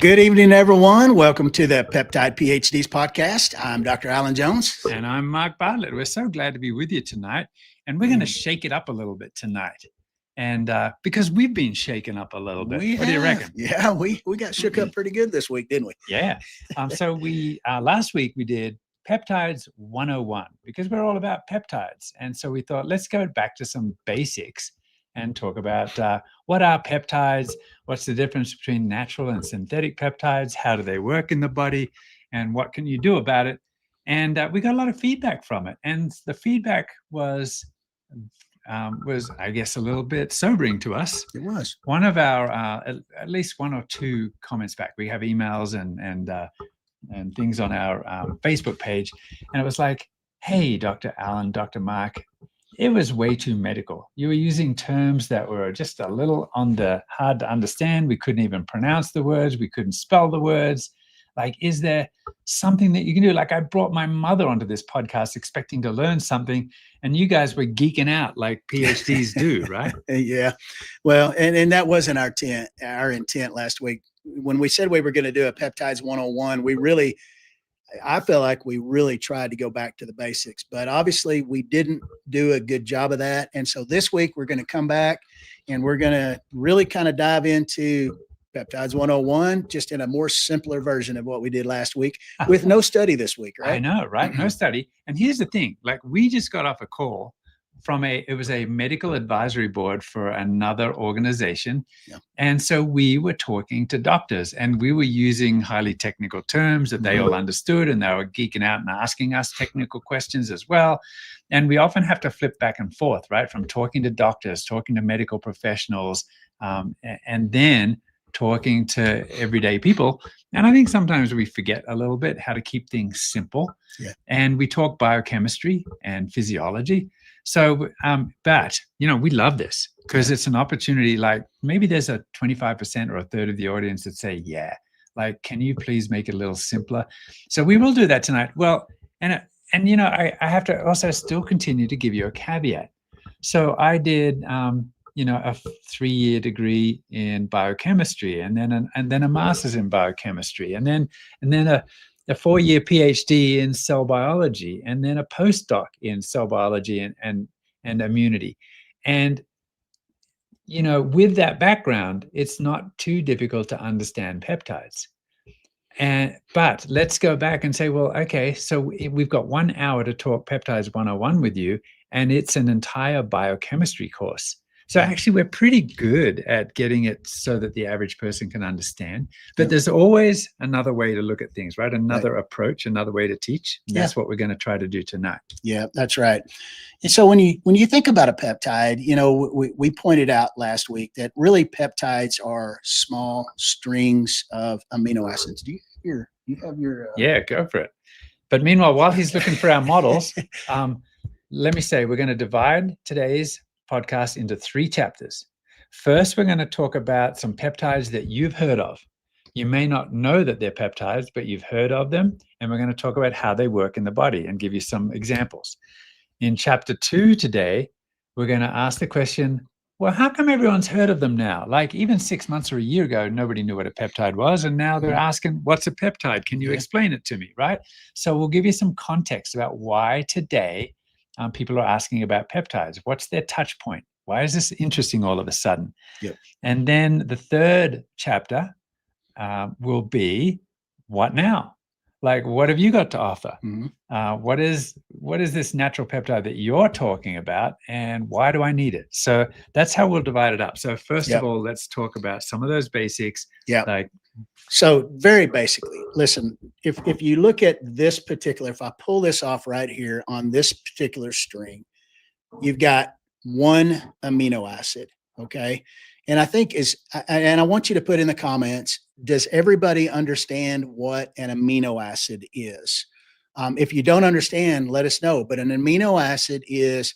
Good evening, everyone. Welcome to the Peptide PhDs podcast. I'm Dr. Alan Jones. And I'm Mark Bartlett. We're so glad to be with you tonight. And we're going to shake it up a little bit tonight. And because we've been shaken up a little bit. What do you reckon? Yeah, we got shook up pretty good this week, didn't we? Yeah. So we last week we did Peptides 101 because we're all about peptides. And so we thought, let's go back to some basics and talk about what are peptides, what's the difference between natural and synthetic peptides, how do they work in the body, and what can you do about it? And we got a lot of feedback from it. And the feedback was, I guess, a little bit sobering to us. It was. One of our, at least one or two comments back, we have emails and things on our Facebook page. And it was like, hey, Dr. Alan, Dr. Mark, it was way too medical. You were using terms that were just a little on the hard to understand. We couldn't even pronounce the words. We couldn't spell the words. Like, is there something that you can do? Like, I brought my mother onto this podcast expecting to learn something, and you guys were geeking out like PhDs do, right? Yeah. Well, and that wasn't our intent last week. When we said we were going to do a Peptides 101, I feel like we really tried to go back to the basics, but obviously we didn't do a good job of that. And so this week we're going to come back and we're going to really kind of dive into Peptides 101, just in a more simpler version of what we did last week with no study this week, right? I know, right? No study. And here's the thing, like we just got off a call from it was a medical advisory board for another organization. Yeah. And so we were talking to doctors and we were using highly technical terms that they all understood, and they were geeking out and asking us technical questions as well. And we often have to flip back and forth, right? From talking to doctors, talking to medical professionals, and then talking to everyday people. And I think sometimes we forget a little bit how to keep things simple. Yeah. And we talk biochemistry and physiology. So, but, we love this because it's an opportunity. Like maybe there's a 25% or a third of the audience that say, yeah, like, can you please make it a little simpler? So we will do that tonight. Well, and I have to also still continue to give you a caveat. So I did, a 3-year degree in biochemistry, and then a master's in biochemistry, and then a 4-year PhD in cell biology, and then a postdoc in cell biology and immunity. And, with that background, it's not too difficult to understand peptides. But let's go back and say, well, okay, so we've got 1 hour to talk Peptides 101 with you, and it's an entire biochemistry course. So actually, we're pretty good at getting it so that the average person can understand. But there's always another way to look at things, right? Another approach, another way to teach. And that's what we're going to try to do tonight. Yeah, that's right. And so when you think about a peptide, we pointed out last week that really peptides are small strings of amino acids. Do you have your? Yeah, go for it. But meanwhile, while he's looking for our models, let me say we're going to divide today's podcast into 3 chapters. First, we're going to talk about some peptides that you've heard of. You may not know that they're peptides, but you've heard of them. And we're going to talk about how they work in the body and give you some examples. In chapter 2 today, we're going to ask the question, well, how come everyone's heard of them now? Like even 6 months or a year ago, nobody knew what a peptide was. And now they're asking, what's a peptide? Can you explain it to me, right? So we'll give you some context about why today people are asking about peptides. What's their touch point? Why is this interesting all of a sudden? Yep. And then the third chapter will be, what now? Like, what have you got to offer? Mm-hmm. What is this natural peptide that you're talking about, and why do I need it? So that's how we'll divide it up. So first of all, let's talk about some of those basics. Yeah. So very basically, listen, if you look at this particular, if I pull this off right here on this particular string, you've got one amino acid, okay? And I think and I want you to put in the comments, does everybody understand what an amino acid is? If you don't understand, let us know. But an amino acid is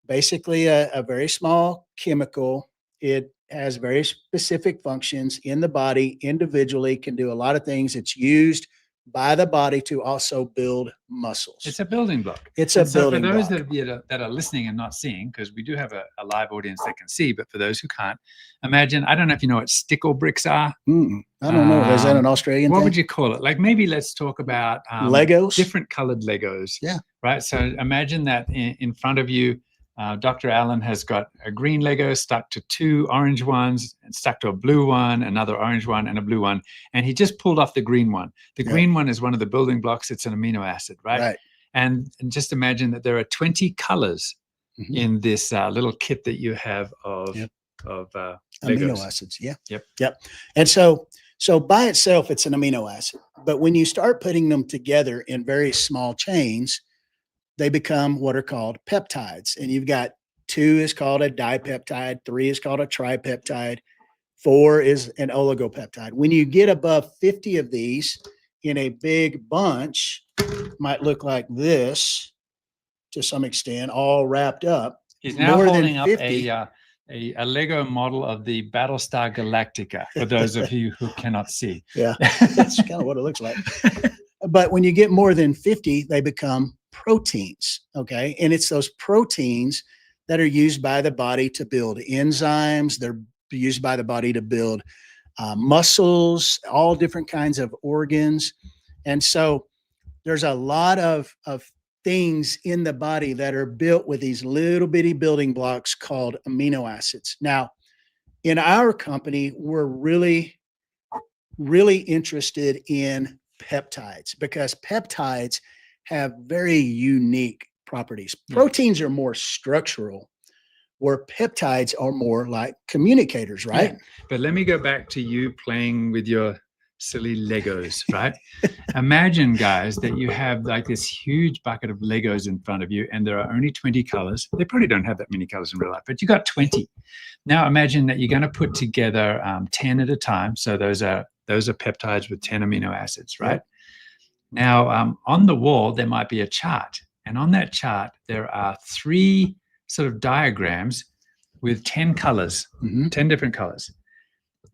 basically a very small chemical. It has very specific functions in the body individually, can do a lot of things. It's used by the body to also build muscles. It's a building block. It's a And so building for those block. that are listening and not seeing, because we do have a live audience that can see, but for those who can't, imagine, I don't know if you know what stickle bricks are. I don't know. Is that an Australian What thing? would you call it? Like maybe let's talk about Legos? different colored Legos. Yeah. Right. So imagine that in front of you, Dr. Allen has got a green Lego stuck to 2 orange ones and stuck to a blue one, another orange one, and a blue one. And he just pulled off the green one. The green one is one of the building blocks. It's an amino acid, right? Right. And just imagine that there are 20 colors in this little kit that you have of amino Legos. acids. Yeah. Yep. And so by itself, it's an amino acid. But when you start putting them together in very small chains, they become what are called peptides. And you've got 2 is called a dipeptide, 3 is called a tripeptide, 4 is an oligopeptide. When you get above 50 of these in a big bunch, might look like this to some extent, all wrapped up. He's now more holding than up 50. a Lego model of the Battlestar Galactica, for those of you who cannot see. Yeah, that's kind of what it looks like. But when you get more than 50, they become proteins, okay? And it's those proteins that are used by the body to build enzymes. They're used by the body to build muscles, all different kinds of organs. And so there's a lot of things in the body that are built with these little bitty building blocks called amino acids. Now, in our company, we're really, really interested in peptides because peptides have very unique properties. Proteins are more structural, where peptides are more like communicators, right? Yeah. But let me go back to you playing with your silly Legos, right? Imagine, guys, that you have like this huge bucket of Legos in front of you and there are only 20 colors. They probably don't have that many colors in real life, but you got 20. Now imagine that you're going to put together 10 at a time. So those are peptides with 10 amino acids, right? Yep. Now, on the wall, there might be a chart. And on that chart, there are 3 sort of diagrams with 10 colors, 10 different colors.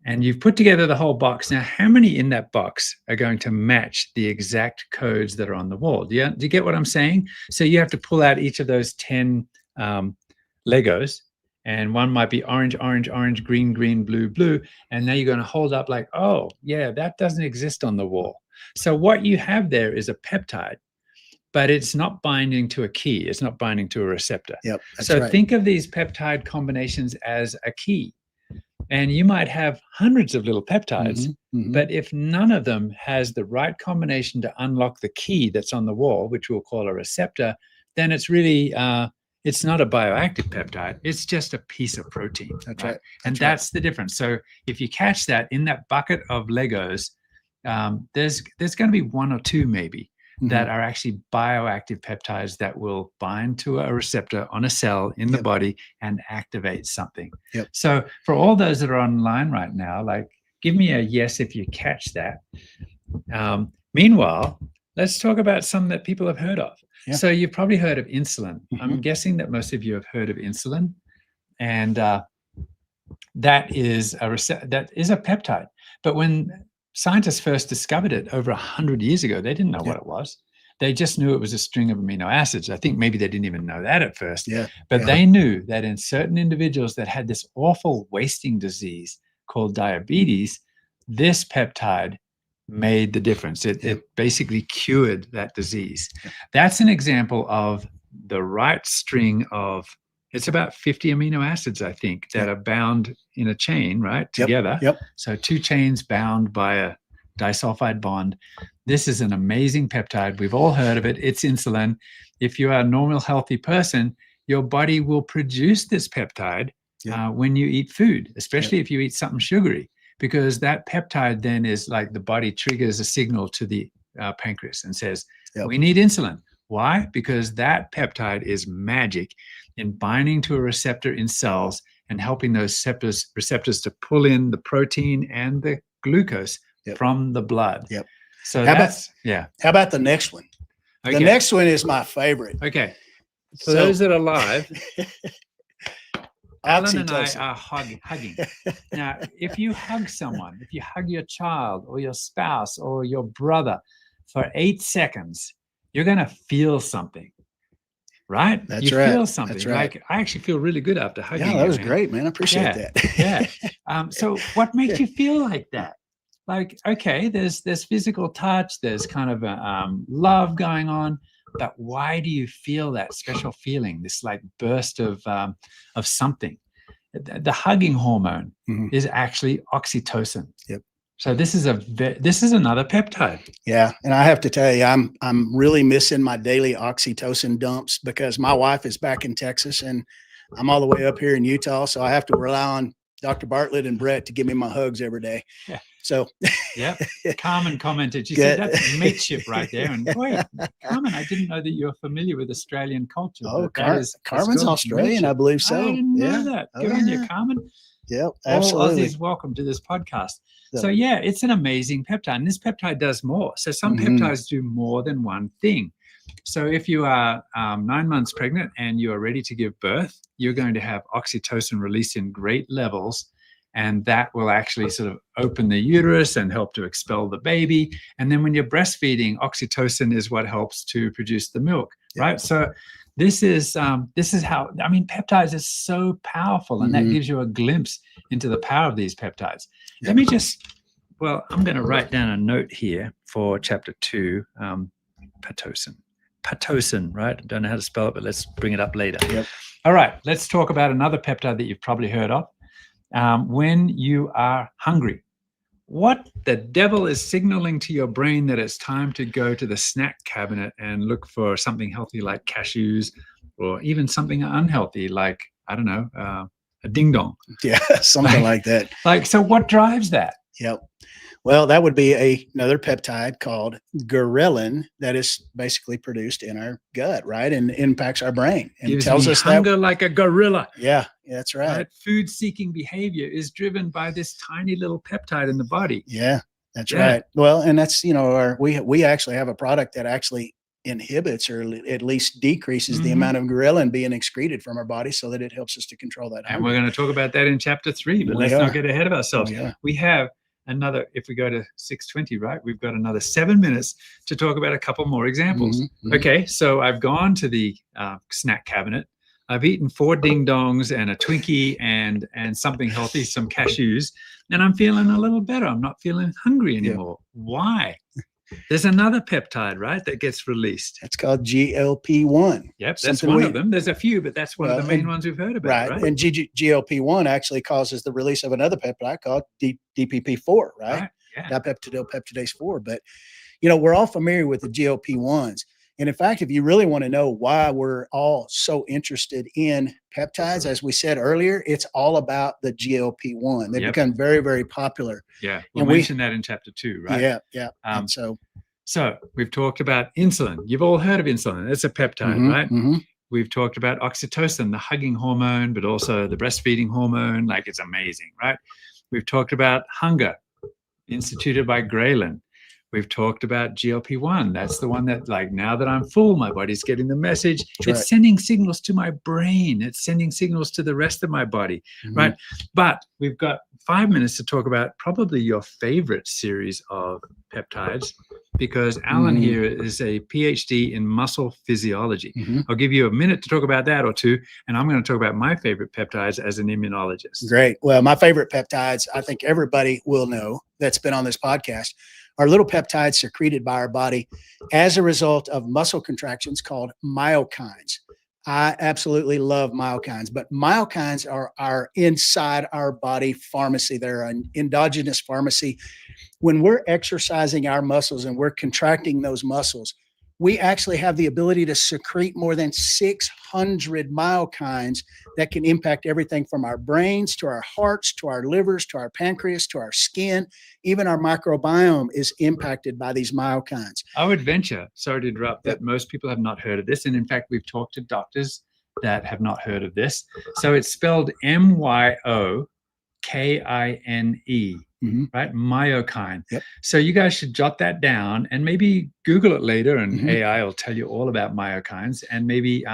And you've put together the whole box. Now, how many in that box are going to match the exact codes that are on the wall? Do you get what I'm saying? So you have to pull out each of those 10 Legos. And one might be orange, orange, orange, green, green, blue, blue. And now you're going to hold up like, oh, yeah, that doesn't exist on the wall. So what you have there is a peptide, but it's not binding to a key. It's not binding to a receptor. Yep, that's so right. Think of these peptide combinations as a key. And you might have hundreds of little peptides, but if none of them has the right combination to unlock the key that's on the wall, which we'll call a receptor, then it's really, it's not a bioactive peptide. It's just a piece of protein. That's right. And that's the difference. So if you catch that in that bucket of Legos, there's going to be 1 or 2 maybe that are actually bioactive peptides that will bind to a receptor on a cell in the body and activate something. So for all those that are online right now, like, give me a yes if you catch that. Meanwhile, let's talk about some that people have heard of. So you've probably heard of insulin. I'm guessing that most of you have heard of insulin, and that is a peptide. But when scientists first discovered it over 100 years ago, they didn't know what it was. They just knew it was a string of amino acids. I think maybe they didn't even know that at first. But they knew that in certain individuals that had this awful wasting disease called diabetes, this peptide made the difference. It basically cured that disease. That's an example of the right string of, it's about 50 amino acids, I think, that are bound in a chain, right, together. So 2 chains bound by a disulfide bond. This is an amazing peptide. We've all heard of it. It's insulin. If you are a normal, healthy person, your body will produce this peptide when you eat food, especially if you eat something sugary, because that peptide then is like the body triggers a signal to the pancreas and says, we need insulin. Why? Because that peptide is magic in binding to a receptor in cells and helping those receptors to pull in the protein and the glucose from the blood. So how about the next one? The next one is my favorite. Okay. For those that are live, Alan and I are hugging. Now, if you hug someone, if you hug your child or your spouse or your brother, for 8 seconds, you're going to feel something, right? That's you right. feel something. That's right. Like I actually feel really good after hugging Yeah, that you, was man. great, man. I appreciate that. Yeah. So what makes you feel like that? Like, okay, there's physical touch, there's kind of a love going on, but why do you feel that special feeling, this like burst of something? The hugging hormone is actually oxytocin. Yep. So this is another peptide. Yeah, and I have to tell you, I'm really missing my daily oxytocin dumps because my wife is back in Texas and I'm all the way up here in Utah, so I have to rely on Dr. Bartlett and Brett to give me my hugs every day. Yeah. So, yeah. Carmen commented. She said that's mateship right there. And boy, Carmen, I didn't know that you're familiar with Australian culture. Oh, that's Carmen's Australian, mateship. I believe so. I didn't know that. Good on you, Carmen. Yeah, absolutely. All Aussies, welcome to this podcast. So yeah, it's an amazing peptide. And this peptide does more. So some peptides do more than one thing. So if you are 9 months pregnant and you are ready to give birth, you're going to have oxytocin released in great levels. And that will actually sort of open the uterus and help to expel the baby. And then when you're breastfeeding, oxytocin is what helps to produce the milk, right? So this is how, I mean, peptides is so powerful, and that gives you a glimpse into the power of these peptides. Let me I'm going to write down a note here for chapter 2, Pitocin, right? I don't know how to spell it, but let's bring it up later. Yep. All right, let's talk about another peptide that you've probably heard of. When you are hungry, what the devil is signaling to your brain that it's time to go to the snack cabinet and look for something healthy like cashews, or even something unhealthy like, I don't know, a ding dong. Yeah, something like that. So what drives that? Yep. Well, that would be another peptide called ghrelin that is basically produced in our gut, right? And impacts our brain and Gives tells me us hunger like a gorilla. Yeah, that's right. Food-seeking behavior is driven by this tiny little peptide in the body. Yeah, that's right. Well, and that's, we actually have a product that actually inhibits or at least decreases the amount of ghrelin being excreted from our body so that it helps us to control that hunger. And we're going to talk about that in chapter 3, but let's not get ahead of ourselves. We have another, if we go to 6:20, right, we've got another 7 minutes to talk about a couple more examples. Okay, so I've gone to the snack cabinet. I've eaten 4 ding dongs and a Twinkie and something healthy, some cashews, and I'm feeling a little better. I'm not feeling hungry anymore. Why? There's another peptide, right, that gets released. It's called GLP-1. Yep, that's one of them. There's a few, but that's one of the main ones we've heard about, right? And GLP-1 actually causes the release of another peptide called DPP-4, right? Yeah. Dipeptidylpeptidase 4. But, we're all familiar with the GLP-1s. And in fact, if you really want to know why we're all so interested in peptides, as we said earlier, it's all about the GLP-1. They've become very, very popular. Yeah, we'll mention that in chapter 2, right? Yeah. So we've talked about insulin. You've all heard of insulin. It's a peptide, right? We've talked about oxytocin, the hugging hormone, but also the breastfeeding hormone. Like, it's amazing, right? We've talked about hunger, instituted by ghrelin. We've talked about GLP-1. That's the one that, like, now that I'm full, my body's getting the message. It's sending signals to my brain. It's sending signals to the rest of my body, right? But we've got 5 minutes to talk about probably your favorite series of peptides, because Alan here is a PhD in muscle physiology. I'll give you a minute to talk about that or two, and I'm going to talk about my favorite peptides as an immunologist. Great. Well, my favorite peptides, I think everybody will know that's been on this podcast, are little peptides secreted by our body as a result of muscle contractions called myokines. I absolutely love myokines, but myokines are our inside our body pharmacy. They're an endogenous pharmacy. When we're exercising our muscles and we're contracting those muscles, we actually have the ability to secrete more than 600 myokines that can impact everything from our brains to our hearts, to our livers, to our pancreas, to our skin. Even our microbiome is impacted by these myokines. I would venture, sorry to interrupt, that most people have not heard of this. And in fact, we've talked to doctors that have not heard of this. So it's spelled MYOKINE. Right? Myokine. So you guys should jot that down and maybe Google it later, and AI will tell you all about myokines. And maybe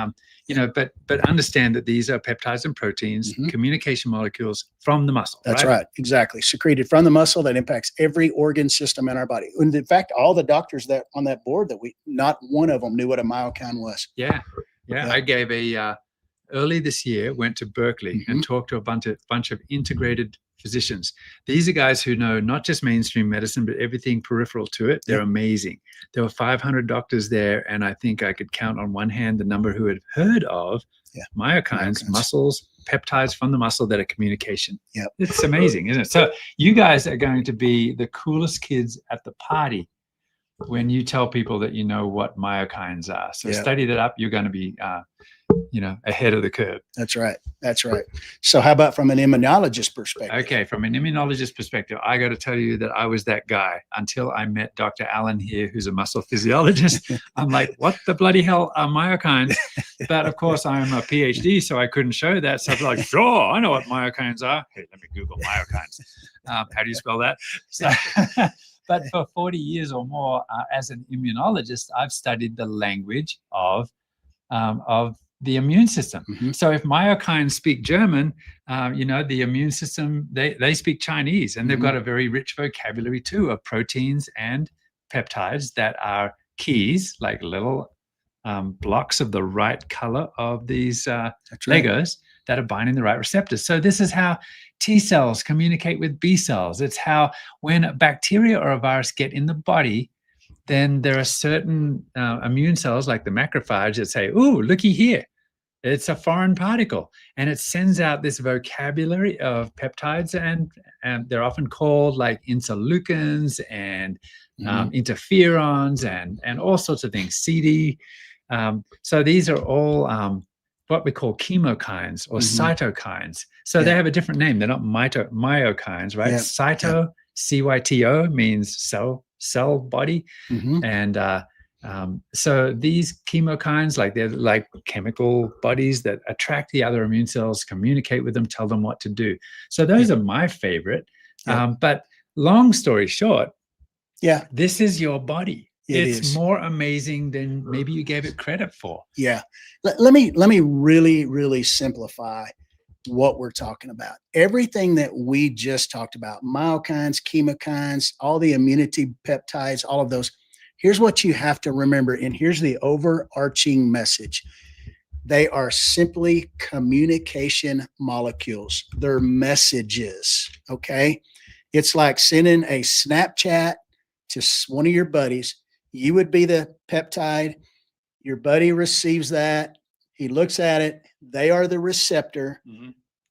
but understand that these are peptides and proteins, communication molecules from the muscle. That's right. Exactly. Secreted from the muscle that impacts every organ system in our body. And in fact, all the doctors that on that board not one of them knew what a myokine was. Yeah. I gave early this year, went to Berkeley and talked to a bunch of integrated physicians. These are guys who know not just mainstream medicine, but everything peripheral to it. They're amazing. There were 500 doctors there, and I think I could count on one hand the number who had heard of myokines, muscles, peptides from the muscle that are communication. It's amazing, isn't it? So you guys are going to be the coolest kids at the party when you tell people that you know what myokines are. So study that up. You're going to be ahead of the curve. That's right. So how about from an immunologist perspective? Okay, from an immunologist perspective, I got to tell you that I was that guy until I met Dr. Allen here, who's a muscle physiologist. I'm like, what the bloody hell are myokines? But of course, I'm a PhD, so I couldn't show that. So I was like, sure, I know what myokines are. Hey, let me Google myokines. How do you spell that? So, but for 40 years or more, as an immunologist, I've studied the language of the immune system. So if myokines speak German, the immune system, they speak Chinese, and they've got a very rich vocabulary too of proteins and peptides that are keys, like little blocks of the right color of these Legos that are binding the right receptors. So this is how T cells communicate with B cells. It's how when a bacteria or a virus get in the body, then there are certain immune cells like the macrophage that say, ooh, looky here. It's a foreign particle. And it sends out this vocabulary of peptides, and they're often called like interleukins and interferons and all sorts of things, CD. So these are all what we call chemokines or cytokines. So they have a different name. They're not myokines, right? Cyto, CYTO means cell body. And so these chemokines, they're like chemical bodies that attract the other immune cells, communicate with them, tell them what to do. So those are my favorite. But long story short, this is your body. It's more amazing than maybe you gave it credit for. Let me really, really simplify what we're talking about. Everything that we just talked about, myokines, chemokines, all the immunity peptides, all of those. Here's what you have to remember, and here's the overarching message. They are simply communication molecules. They're messages, okay? It's like sending a Snapchat to one of your buddies. You would be the peptide. Your buddy receives that. He looks at it. They are the receptor.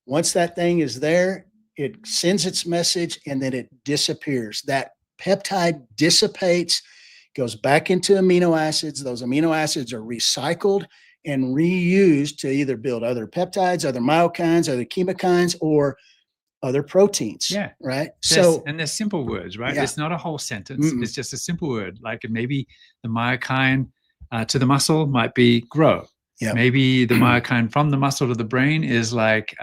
Once that thing is there, it sends its message and then it disappears. That peptide dissipates, goes back into amino acids. Those amino acids are recycled and reused to either build other peptides, other myokines, other chemokines, or other proteins. Right. And they're simple words, right? It's not a whole sentence. It's just a simple word. Like maybe the myokine to the muscle might be grow. Maybe the myokine from the muscle to the brain is like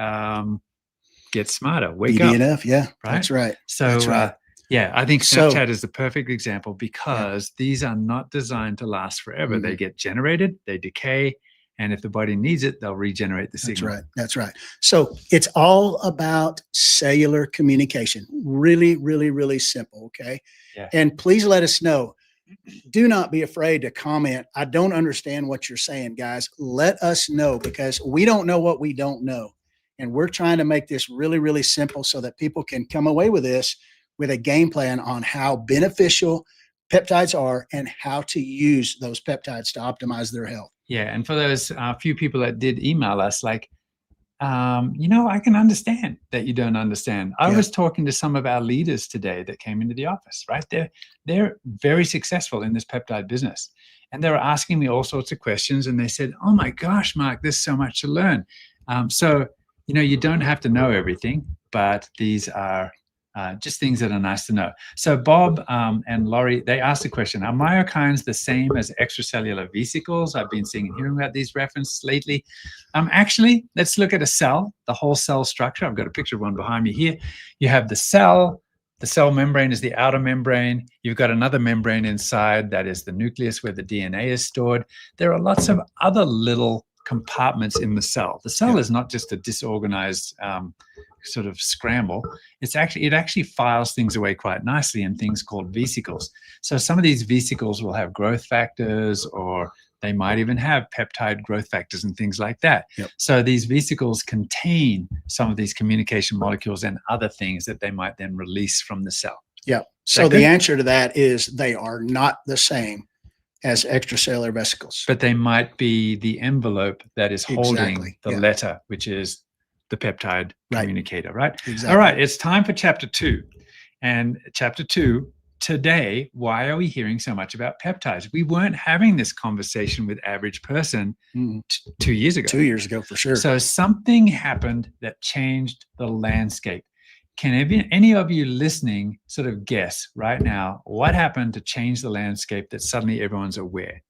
get smarter, wake up. Enough. Right? That's right. So That's right. I think Snapchat is the perfect example because these are not designed to last forever. They get generated, they decay, and if the body needs it, they'll regenerate the signal. That's right. So it's all about cellular communication. Really, really, really simple. Okay. And please let us know. Do not be afraid to comment. I don't understand what you're saying, guys. Let us know, because we don't know what we don't know. And we're trying to make this really, really simple so that people can come away with this with a game plan on how beneficial peptides are and how to use those peptides to optimize their health. And for those few people that did email us, I can understand that you don't understand. I was talking to some of our leaders today that came into the office, right? They're very successful in this peptide business. And they were asking me all sorts of questions. And they said, oh my gosh, Mark, there's so much to learn. So you don't have to know everything, but these are just things that are nice to know. So Bob and Laurie, they asked a question. Are myokines the same as extracellular vesicles? I've been seeing and hearing about these references lately. Actually, let's look at a cell, the whole cell structure. I've got a picture of one behind me here. You have the cell. The cell membrane is the outer membrane. You've got another membrane inside that is the nucleus where the DNA is stored. There are lots of other little compartments in the cell. The cell is not just a disorganized sort of scramble. It actually files things away quite nicely in things called vesicles. So some of these vesicles will have growth factors, or they might even have peptide growth factors and things like that. So these vesicles contain some of these communication molecules and other things that they might then release from the cell. So the answer to that is they are not the same as extracellular vesicles. But they might be the envelope that is holding the letter, which is the peptide communicator, right? All right, it's time for chapter 2. And chapter 2, today, why are we hearing so much about peptides? We weren't having this conversation with average person 2 years ago. 2 years ago, for sure. So something happened that changed the landscape. Can any of you listening sort of guess right now what happened to change the landscape that suddenly everyone's aware?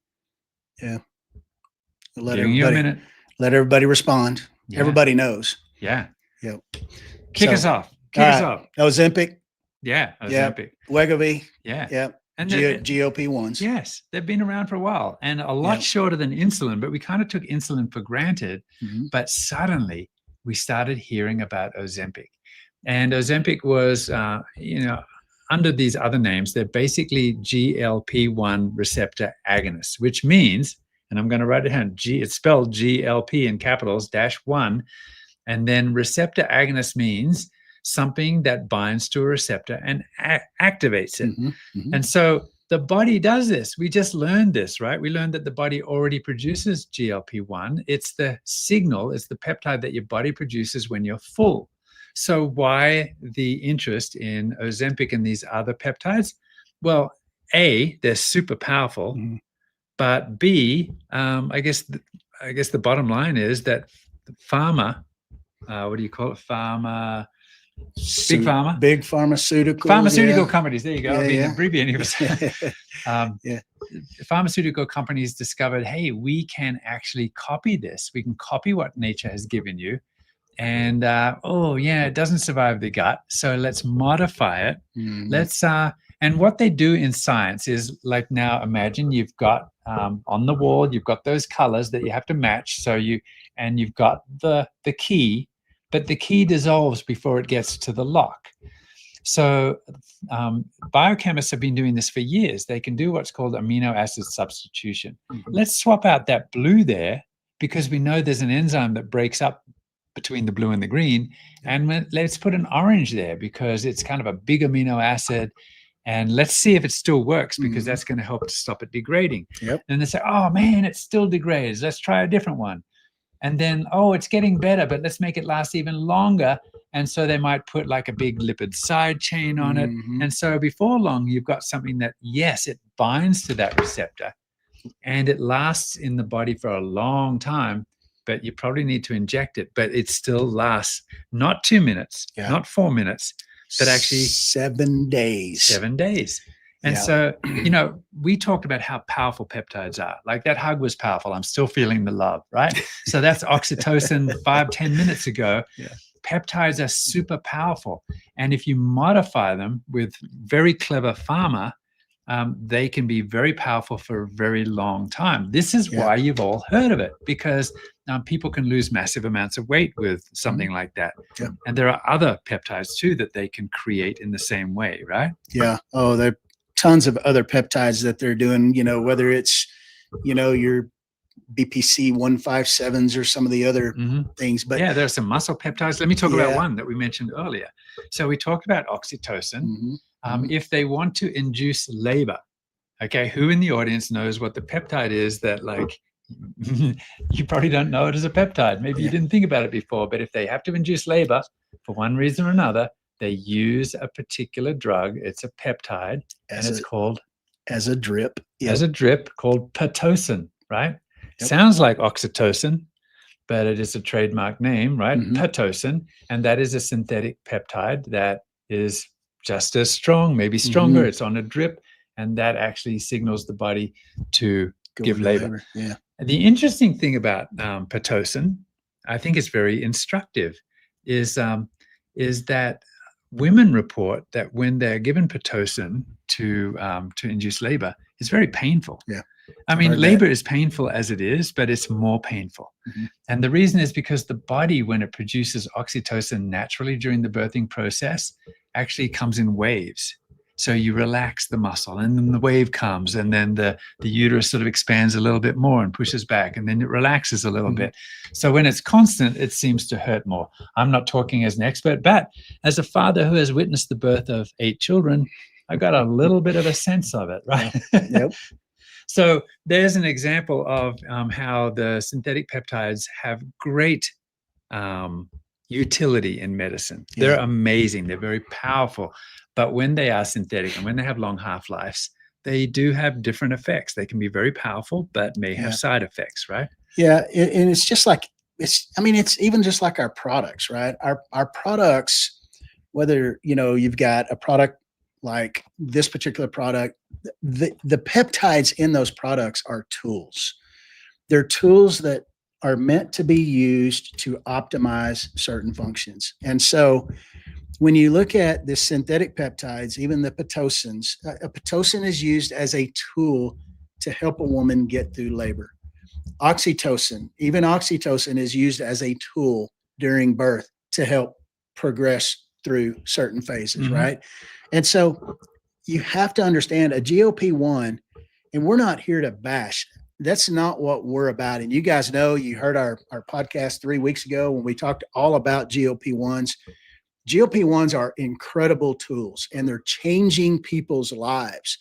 Let everybody respond. Everybody knows. Kick us off. Ozempic. Ozempic. Wegovy. And GLP-1s. Yes, they've been around for a while and a lot shorter than insulin, but we kind of took insulin for granted. But suddenly we started hearing about Ozempic. And Ozempic was, under these other names, they're basically GLP-1 receptor agonists, which means, and I'm going to write it down, it's spelled GLP in capitals -1, and then receptor agonist means something that binds to a receptor and activates it. And so the body does this. We just learned this, right? We learned that the body already produces GLP-1. It's the signal, it's the peptide that your body produces when you're full. So why the interest in Ozempic and these other peptides? Well, A, they're super powerful, but B, I guess the bottom line is that pharma, what do you call it? Big pharmaceutical companies. There you go. I've been abbreviating it. Pharmaceutical companies discovered, hey, we can actually copy this. We can copy what nature has given you. And it doesn't survive the gut, so let's modify it. And what they do in science is, like, now imagine you've got on the wall, you've got those colors that you have to match. So you've got the key, but the key dissolves before it gets to the lock. So biochemists have been doing this for years. They can do what's called amino acid substitution. Let's swap out that blue there, because we know there's an enzyme that breaks up between the blue and the green, and let's put an orange there because it's kind of a big amino acid, and let's see if it still works, because that's going to help to stop it degrading. And they say, oh man, it still degrades, let's try a different one. And then, oh, it's getting better, but let's make it last even longer. And so they might put like a big lipid side chain on it. And so before long, you've got something that, yes, it binds to that receptor and it lasts in the body for a long time, but you probably need to inject it, but it still lasts not 2 minutes, not 4 minutes, but actually 7 days. 7 days. And so, we talked about how powerful peptides are. Like, that hug was powerful. I'm still feeling the love, right? So that's oxytocin 5-10 minutes ago. Peptides are super powerful. And if you modify them with very clever pharma, they can be very powerful for a very long time. This is why you've all heard of it, because people can lose massive amounts of weight with something like that. And there are other peptides too that they can create in the same way, right? Oh, there are tons of other peptides that they're doing, whether it's, your BPC 157s or some of the other things. But there are some muscle peptides. Let me talk about one that we mentioned earlier. So we talked about oxytocin. If they want to induce labor, okay, who in the audience knows what the peptide is that, like, you probably don't know it as a peptide. Maybe you didn't think about it before, but if they have to induce labor for one reason or another, they use a particular drug. It's a peptide, and it's called as a drip. As a drip, called Pitocin, right? Sounds like oxytocin, but it is a trademark name, right? Pitocin, and that is a synthetic peptide that is just as strong, maybe stronger. It's on a drip, and that actually signals the body to give labor. The interesting thing about Pitocin, I think it's very instructive, is that women report that when they're given Pitocin to induce labor is very painful. Yeah. I mean, Heard labor that. is painful as it is, but it's more painful. Mhm. And the reason is because the body, when it produces oxytocin naturally during the birthing process, actually comes in waves. So you relax the muscle, and then the wave comes, and then the uterus sort of expands a little bit more and pushes back, and then it relaxes a little Mhm. bit. So when it's constant, it seems to hurt more. I'm not talking as an expert, but as a father who has witnessed the birth of 8 children, I got a little bit of a sense of it, right? Yep. So there's an example of how the synthetic peptides have great utility in medicine. They're Yeah. amazing. They're very powerful. But when they are synthetic and when they have long half-lives, they do have different effects. They can be very powerful, but may have Yeah. side effects, right? Yeah. And it's just like, it's even just like our products, right? Our products, whether, you've got a product like this particular product, the peptides in those products are tools. They're tools that are meant to be used to optimize certain functions. And so when you look at the synthetic peptides, even the pitocins, a pitocin is used as a tool to help a woman get through labor. Even oxytocin is used as a tool during birth to help progress through certain phases, Mhm. right? And so you have to understand a GLP-1, and we're not here to bash. That's not what we're about. And you guys know, you heard our podcast 3 weeks ago when we talked all about GLP-1s. GLP-1s are incredible tools and they're changing people's lives.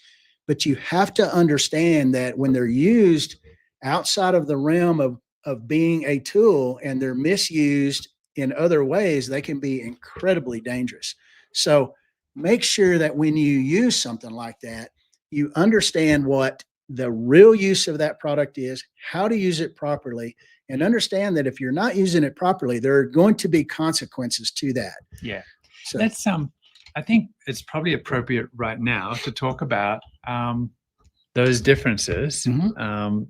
But you have to understand that when they're used outside of the realm of being a tool and they're misused in other ways, they can be incredibly dangerous. So make sure that when you use something like that, you understand what the real use of that product is, how to use it properly, and understand that if you're not using it properly, there are going to be consequences to that. Yeah. So Let's I think it's probably appropriate right now to talk about those differences. Mhm.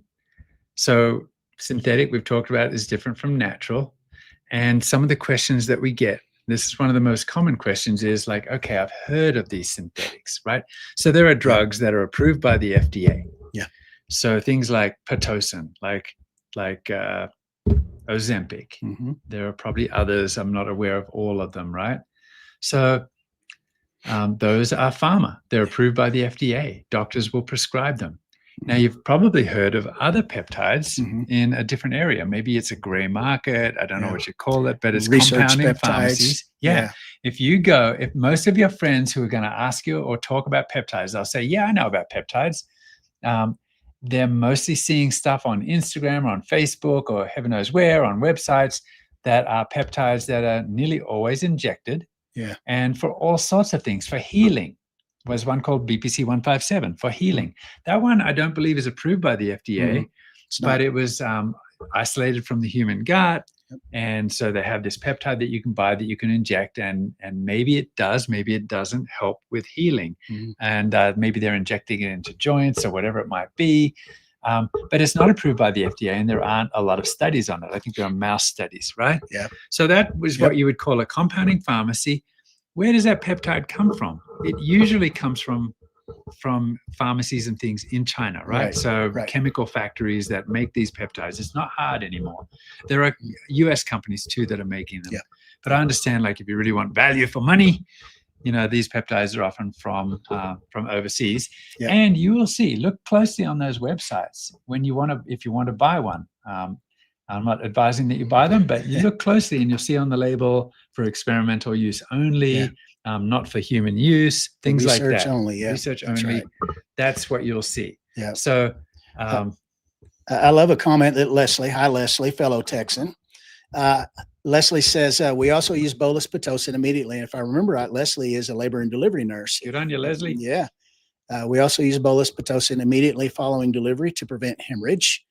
So synthetic, we've talked about, is different from natural. And some of the questions that we get, this is one of the most common questions, is like, okay, I've heard of these synthetics, right? So there are drugs that are approved by the FDA. Yeah. So things like Pitocin, like Ozempic. Mhm. There are probably others. I'm not aware of all of them, right? So those are pharma. They're approved by the FDA. Doctors will prescribe them. Now, you've probably heard of other peptides Mhm. in a different area. Maybe it's a gray market. I don't know Yeah. what you call it, but it's Research compounding peptides. pharmacies. Yeah. If most of your friends who are going to ask you or talk about peptides, they'll say, yeah, I know about peptides. They're mostly seeing stuff on Instagram or on Facebook or heaven knows where, on websites that are peptides that are nearly always injected. Yeah. And for all sorts of things, for healing. Was one called BPC 157 for healing. That one I don't believe is approved by the FDA, but it was isolated from the human gut. Yep. And so they have this peptide that you can buy that you can inject, and maybe it does, maybe it doesn't help with healing. Mhm. And maybe they're injecting it into joints or whatever it might be. But it's not approved by the FDA, and there aren't a lot of studies on it. I think there are mouse studies, right? Yeah. So that was what you would call a compounding pharmacy. Where does that peptide come from? It usually comes from pharmacies and things in China, right? So chemical factories that make these peptides. It's not hard anymore. There are US companies too that are making them. Yeah. But I understand, like, if you really want value for money, these peptides are often from overseas. Yeah. And you will see, look closely on those websites if you want to buy one. I'm not advising that you buy them, but you look closely and you'll see on the label for experimental use only, not for human use, things like that. Research only, yeah. Research That's only. right. That's what you'll see. Yeah. So I love a comment that hi Leslie, fellow Texan. Leslie says, we also use bolus Pitocin immediately. And if I remember right, Leslie is a labor and delivery nurse. Good on you, Leslie. Yeah. We also use bolus Pitocin immediately following delivery to prevent hemorrhage.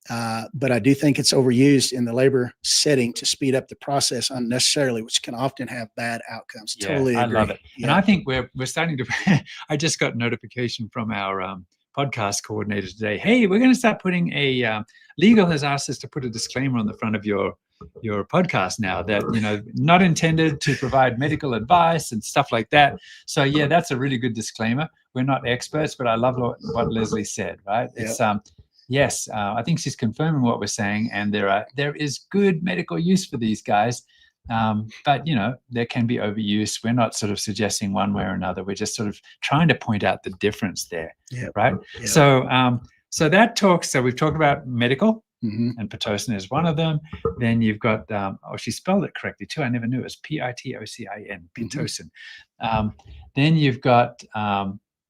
But I do think it's overused in the labor setting to speed up the process unnecessarily, which can often have bad outcomes. Yeah, Totally agree. I love it. Yeah. And I think we're starting to, I just got notification from our podcast coordinator today. Hey, we're going to start putting legal has asked us to put a disclaimer on the front of your your podcast now that, not intended to provide medical advice and stuff like that. So yeah, that's a really good disclaimer. We're not experts, but I love what Leslie said, right? Yep. It's yes, I think she's confirming what we're saying, and there is good medical use for these guys. But there can be overuse. We're not sort of suggesting one way or another. We're just sort of trying to point out the difference there, right? Yep. So that talks. So we've talked about medical, Mm-hmm. and Pitocin is one of them. Then you've got, she spelled it correctly too. I never knew it was Pitocin, Pitocin. Then you've got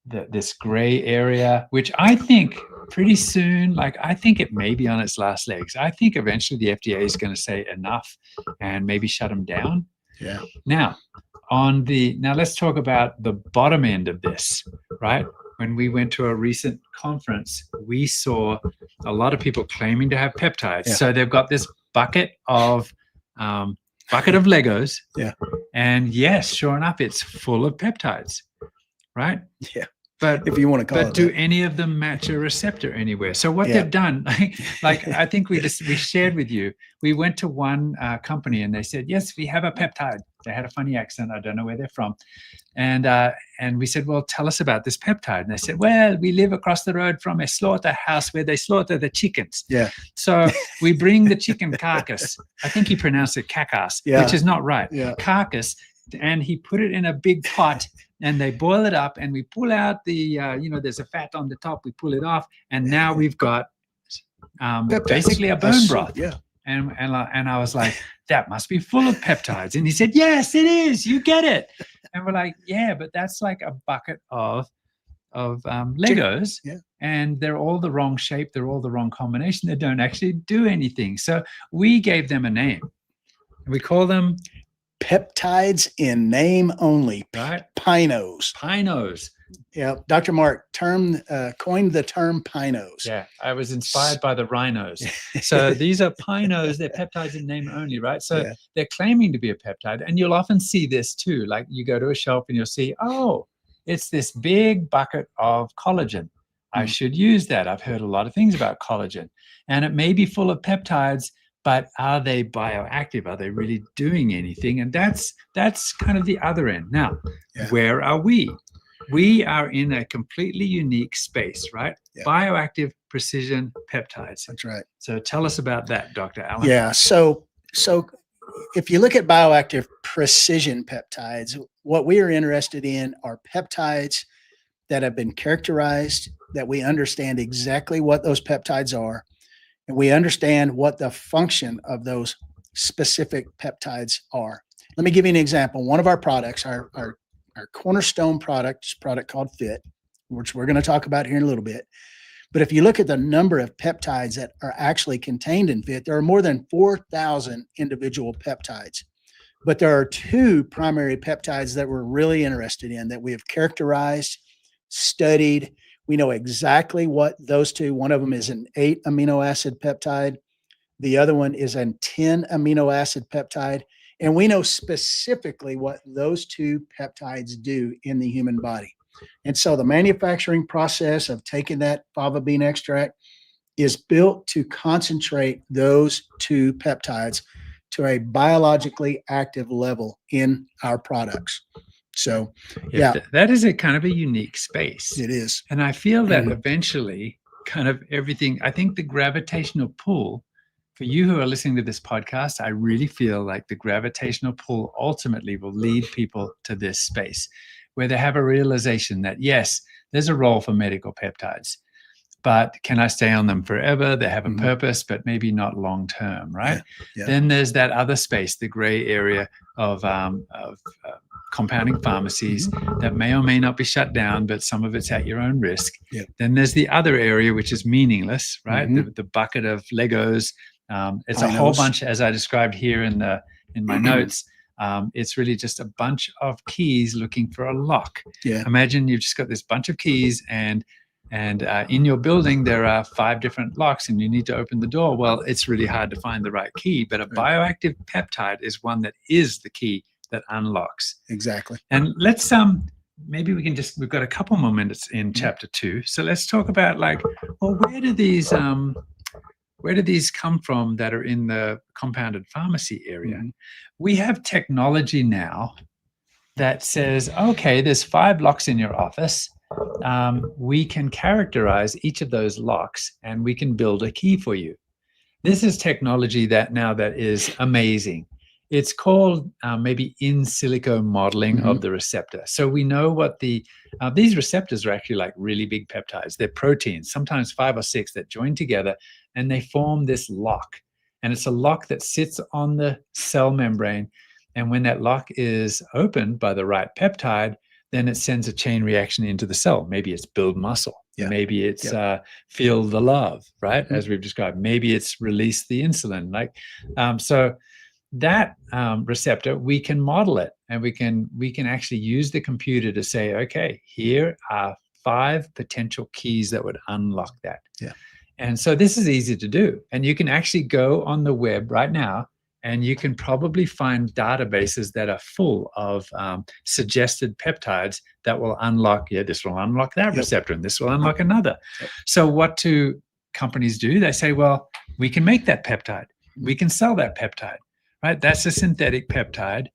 this gray area, which I think pretty soon, I think it may be on its last legs. I think eventually the FDA is going to say enough and maybe shut them down. Yeah. Now let's talk about the bottom end of this, right? When we went to a recent conference, we saw a lot of people claiming to have peptides. Yeah. So they've got this bucket of Legos. Yeah. And yes, sure enough, it's full of peptides, right? Yeah. But if you want to call it. But do any of them match a receptor anywhere? So what they've done, like I think we shared with you, we went to one company and they said, yes, we have a peptide. They had a funny accent. I don't know where they're from. And we said, well, tell us about this peptide. And they said, well, we live across the road from a slaughterhouse where they slaughter the chickens. Yeah. So we bring the chicken carcass. I think he pronounced it carcass, which is not right. Yeah. Carcass. And he put it in a big pot and they boil it up and we pull out the, there's a fat on the top. We pull it off. And now we've got basically a bone broth. Yeah. And I was like, that must be full of peptides. And he said, yes, it is. You get it. And we're like, yeah, but that's like a bucket of Legos. Yeah. And they're all the wrong shape. They're all the wrong combination. They don't actually do anything. So we gave them a name. We call them peptides in name only. Right. Pinos. Yeah. Dr. Mark coined the term pinos. Yeah. I was inspired by the rhinos. So these are pinos. They're peptides in name only, right? So they're claiming to be a peptide. And you'll often see this too. Like you go to a shelf and you'll see, oh, it's this big bucket of collagen. I should use that. I've heard a lot of things about collagen. And it may be full of peptides, but are they bioactive? Are they really doing anything? And that's kind of the other end. Now, where are we? We are in a completely unique space, right? Yeah. Bioactive precision peptides. That's right. So tell us about that, Dr. Allen. Yeah. So if you look at bioactive precision peptides, what we are interested in are peptides that have been characterized, that we understand exactly what those peptides are, and we understand what the function of those specific peptides are. Let me give you an example. One of our products, our cornerstone product, is a product called FIT, which we're going to talk about here in a little bit. But if you look at the number of peptides that are actually contained in FIT, there are more than 4,000 individual peptides. But there are two primary peptides that we're really interested in that we have characterized, studied. We know exactly what those two, one of them is an 8 amino acid peptide. The other one is a 10 amino acid peptide. And we know specifically what those two peptides do in the human body. And so the manufacturing process of taking that fava bean extract is built to concentrate those two peptides to a biologically active level in our products. So, that is a kind of a unique space. It is. And I feel that eventually kind of everything, I think the gravitational pull for you who are listening to this podcast, I really feel like the gravitational pull ultimately will lead people to this space where they have a realization that, yes, there's a role for medical peptides, but can I stay on them forever? They have a purpose, but maybe not long term, right? Yeah. Then there's that other space, the gray area of compounding pharmacies that may or may not be shut down, but some of it's at your own risk. Yeah. Then there's the other area, which is meaningless, right? The bucket of Legos. It's a whole bunch, as I described here in my notes. It's really just a bunch of keys looking for a lock. Yeah. Imagine you've just got this bunch of keys and in your building, there are 5 different locks and you need to open the door. Well, it's really hard to find the right key, but a bioactive peptide is one that is the key that unlocks. Exactly. And let's, maybe we can we've got a couple more minutes in chapter 2. So let's talk about where do these, where do these come from that are in the compounded pharmacy area? Mhm. We have technology now that says, okay, there's 5 locks in your office. We can characterize each of those locks and we can build a key for you. This is technology that is amazing. It's called maybe in silico modeling of the receptor. So we know what these receptors are actually like really big peptides. They're proteins, sometimes 5 or 6 that join together and they form this lock. And it's a lock that sits on the cell membrane. And when that lock is opened by the right peptide, then it sends a chain reaction into the cell. Maybe it's build muscle. Yeah. Maybe it's feel the love, right? As we've described. Maybe it's release the insulin. So that receptor, we can model it, and we can actually use the computer to say, okay, here are 5 potential keys that would unlock that. Yeah. And so this is easy to do. And you can actually go on the web right now, and you can probably find databases that are full of suggested peptides that will unlock, this will unlock that receptor, and this will unlock another. So what do companies do? They say, well, we can make that peptide. We can sell that peptide, right? That's a synthetic peptide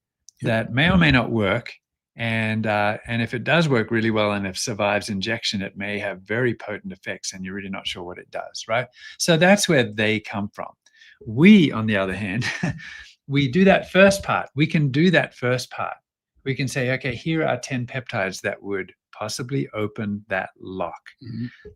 that may or may not work. And if it does work really well and if survives injection, it may have very potent effects and you're really not sure what it does, right? So that's where they come from. We, on the other hand, we do that first part. We can do that first part. We can say, okay, here are 10 peptides that would possibly open that lock.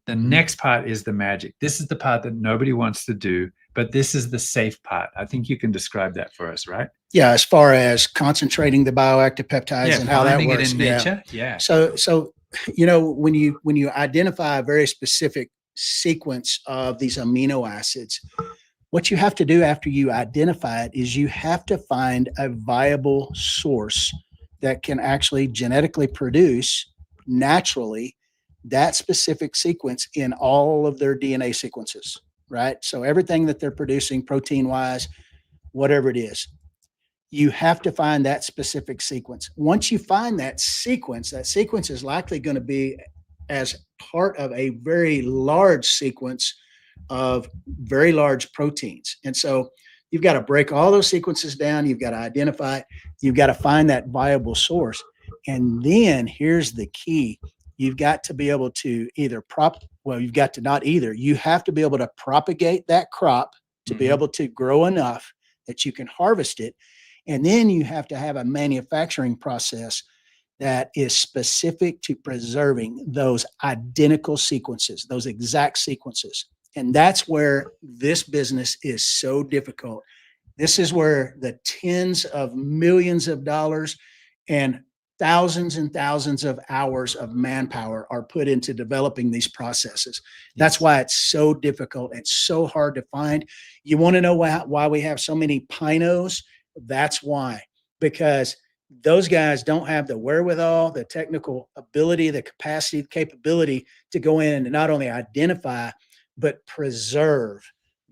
The next part is the magic. This is the part that nobody wants to do, but this is the safe part. I think you can describe that for us, right? Yeah, as far as concentrating the bioactive peptides and how that works. Finding it in nature. Yeah. So when you identify a very specific sequence of these amino acids, what you have to do after you identify it is you have to find a viable source that can actually genetically produce naturally that specific sequence in all of their DNA sequences, right? So everything that they're producing protein-wise, whatever it is, you have to find that specific sequence. Once you find that sequence is likely going to be as part of a very large sequence of very large proteins. And so you've got to break all those sequences down. You've got to identify it. You've got to find that viable source. And then here's the key. You've got to be able to you have to be able to propagate that crop to be able to grow enough that you can harvest it. And then you have to have a manufacturing process that is specific to preserving those identical sequences, those exact sequences. And that's where this business is so difficult. This is where the tens of millions of dollars and thousands of hours of manpower are put into developing these processes. That's why it's so difficult. It's so hard to find. You want to know why we have so many pinos? That's why, because those guys don't have the wherewithal, the technical ability, the capacity, the capability to go in and not only identify, but preserve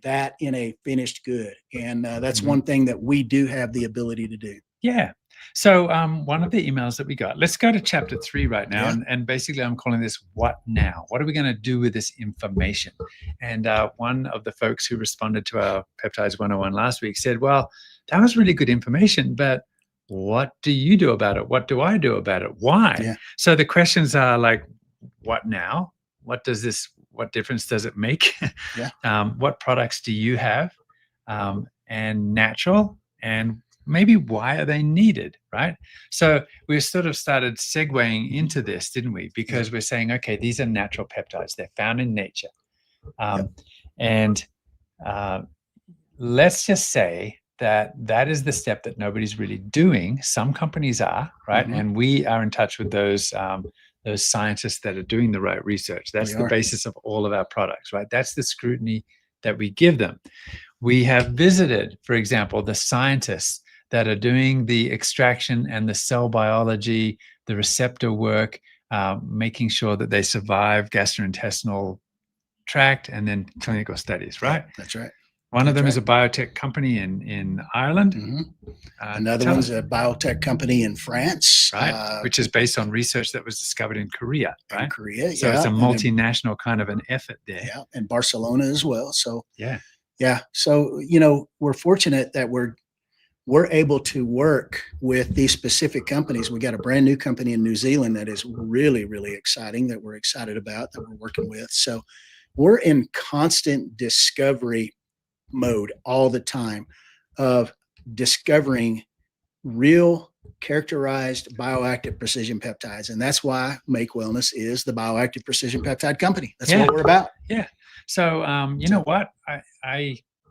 that in a finished good. And that's one thing that we do have the ability to do. Yeah. So one of the emails that we got, let's go to chapter 3 right now. And basically I'm calling this What Now? What are we going to do with this information? And one of the folks who responded to our Peptides 101 last week said, well, that was really good information, but what do you do about it? What do I do about it? Why? Yeah. So the questions are like, what now? What difference does it make? What products do you have? And natural, and maybe why are they needed, right? So we sort of started segueing into this, didn't we? Because we're saying, okay, these are natural peptides. They're found in nature. And let's just say that is the step that nobody's really doing. Some companies are, right? And we are in touch with those scientists that are doing the right research. That's the basis of all of our products, right? That's the scrutiny that we give them. We have visited, for example, the scientists that are doing the extraction and the cell biology, the receptor work, making sure that they survive gastrointestinal tract and then clinical studies, right? That's right. One of them is a biotech company in Ireland. Another one's a biotech company in France. Right, which is based on research that was discovered in Korea, right? In Korea, so it's a multinational kind of an effort there. Yeah, and Barcelona as well. So Yeah. So, we're fortunate that we're able to work with these specific companies. We got a brand new company in New Zealand that is really, really exciting, that we're excited about, that we're working with. So we're in constant discovery mode all the time of discovering real characterized bioactive precision peptides. And that's why Make Wellness is the bioactive precision peptide company. That's what we're about. Yeah. So, you know what?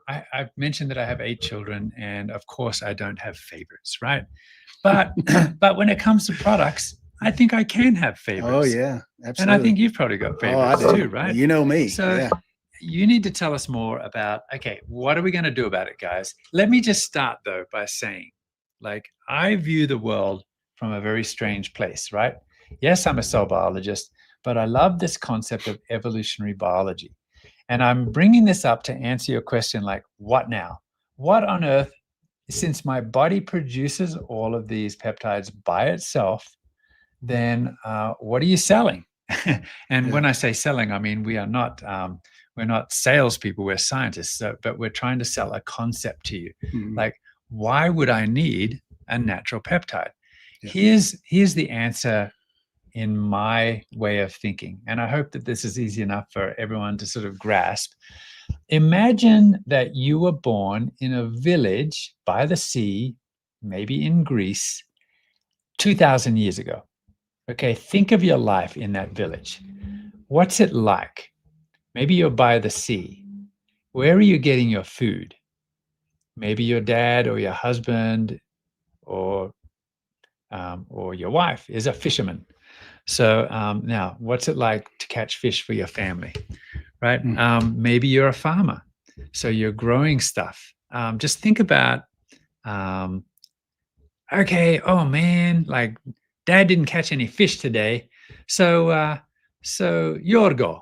I've mentioned that I have 8 children, and of course I don't have favorites, right? But but when it comes to products, I think I can have favorites. Oh yeah, absolutely. And I think you've probably got favorites too, right? You know me. So you need to tell us more about, okay, what are we going to do about it, guys? Let me just start though by saying, like, I view the world from a very strange place, right? Yes, I'm a cell biologist, but I love this concept of evolutionary biology. And I'm bringing this up to answer your question, like, what now? What on earth, since my body produces all of these peptides by itself, then what are you selling? And when I say selling, I mean, we're not salespeople, we're scientists, but we're trying to sell a concept to you. Like, why would I need a natural peptide? Here's the answer in my way of thinking. And I hope that this is easy enough for everyone to sort of grasp. Imagine that you were born in a village by the sea, maybe in Greece, 2,000 years ago. Okay, think of your life in that village. What's it like? Maybe you're by the sea. Where are you getting your food? Maybe your dad or your husband or your wife is a fisherman. So now, what's it like to catch fish for your family, right? Maybe you're a farmer, so you're growing stuff. Just think about, okay, oh man, like Dad didn't catch any fish today, so Yorgo,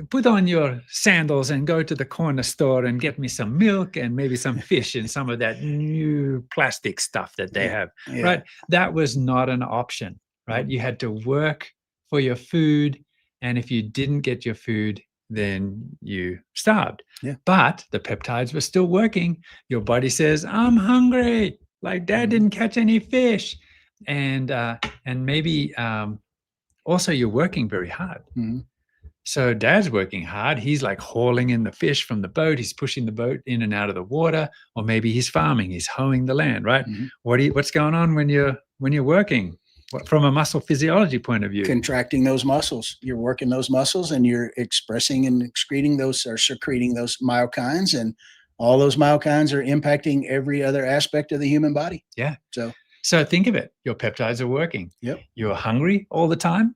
put on your sandals and go to the corner store and get me some milk and maybe some fish and some of that new plastic stuff that they have, right? That was not an option, right? You had to work for your food, and if you didn't get your food, then you starved. But the peptides were still working. Your body says, I'm hungry, like Dad didn't catch any fish. And maybe also you're working very hard. So Dad's working hard. He's like hauling in the fish from the boat. He's pushing the boat in and out of the water, or maybe he's farming. He's hoeing the land, right? What's going on when you're working? From a muscle physiology point of view? Contracting those muscles. You're working those muscles, and you're expressing and excreting those, or secreting those myokines, and all those myokines are impacting every other aspect of the human body. So think of it. Your peptides are working. You're hungry all the time.